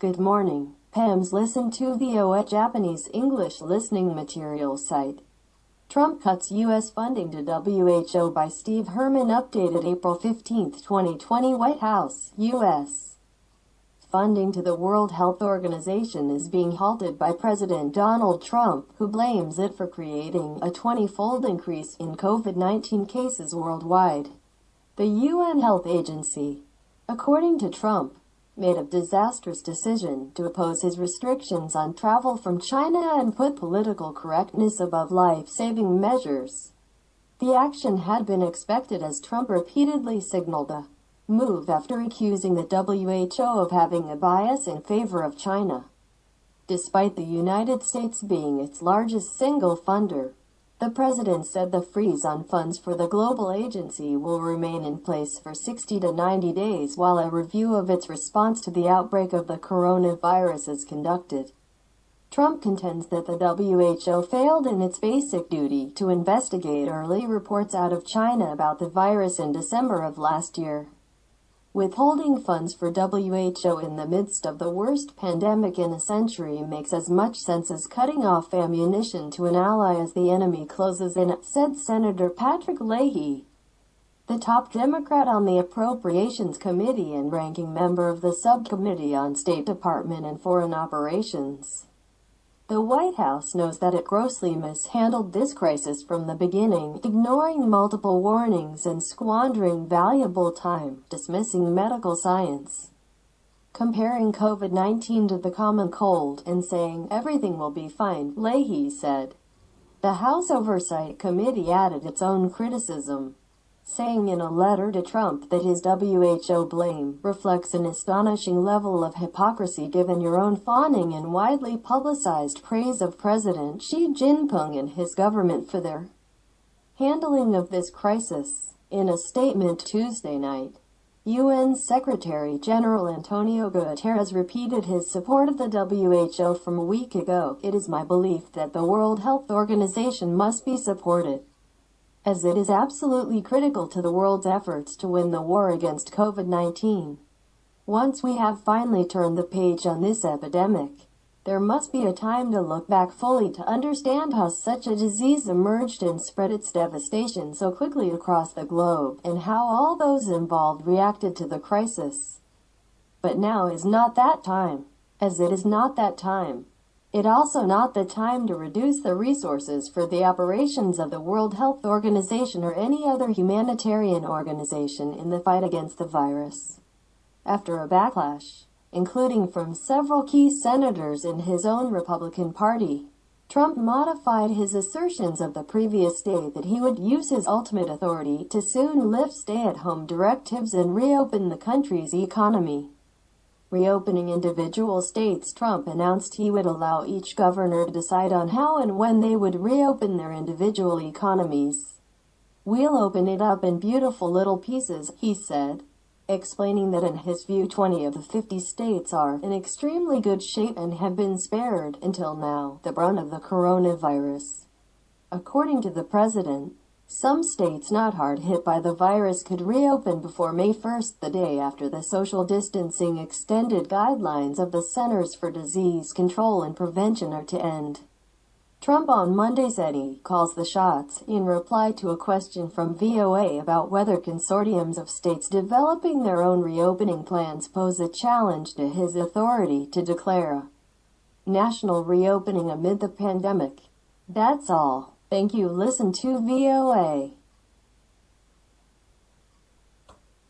Good morning. pems. Listen to VOA Japanese English listening material site. Trump cuts U.S. funding to WHO by Steve Herman. Updated April 15, 2020. White House, U.S. funding to the World Health Organization is being halted by President Donald Trump, who blames it for creating a 20-fold increase in COVID-19 cases worldwide. The UN Health Agency, according to Trump, made a disastrous decision to oppose his restrictions on travel from China and put political correctness above life-saving measures. The action had been expected as Trump repeatedly signaled a move after accusing the WHO of having a bias in favor of China. Despite the United States being its largest single funder, the president said the freeze on funds for the global agency will remain in place for 60 to 90 days while a review of its response to the outbreak of the coronavirus is conducted. Trump contends that the WHO failed in its basic duty to investigate early reports out of China about the virus in December of last year. Withholding funds for WHO in the midst of the worst pandemic in a century makes as much sense as cutting off ammunition to an ally as the enemy closes in, said Senator Patrick Leahy, the top Democrat on the Appropriations Committee and ranking member of the Subcommittee on State Department and Foreign Operations. The White House knows that it grossly mishandled this crisis from the beginning, ignoring multiple warnings and squandering valuable time, dismissing medical science, comparing COVID-19 to the common cold, and saying everything will be fine, Leahy said. The House Oversight Committee added its own criticism, saying in a letter to Trump that his WHO blame reflects an astonishing level of hypocrisy given your own fawning and widely publicized praise of President Xi Jinping and his government for their handling of this crisis. In a statement Tuesday night, UN Secretary General Antonio Guterres repeated his support of the WHO from a week ago. It is my belief that the World Health Organization must be supported, as it is absolutely critical to the world's efforts to win the war against COVID-19. Once we have finally turned the page on this epidemic, there must be a time to look back fully to understand how such a disease emerged and spread its devastation so quickly across the globe, and how all those involved reacted to the crisis. But now is not that time. As it is not that time, it also not the time to reduce the resources for the operations of the World Health Organization or any other humanitarian organization in the fight against the virus. After a backlash, including from several key senators in his own Republican Party, Trump modified his assertions of the previous day that he would use his ultimate authority to soon lift stay-at-home directives and reopen the country's economy. Reopening individual states. Trump announced he would allow each governor to decide on how and when they would reopen their individual economies. We'll open it up in beautiful little pieces, he said, explaining that in his view 20 of the 50 states are in extremely good shape and have been spared, until now, the brunt of the coronavirus. According to the president, some states not hard hit by the virus could reopen before May 1st, the day after the social distancing extended guidelines of the Centers for Disease Control and Prevention are to end. Trump on Monday said he calls the shots, in reply to a question from VOA about whether consortiums of states developing their own reopening plans pose a challenge to his authority to declare a national reopening amid the pandemic. That's all. Thank you. Listen to VOA.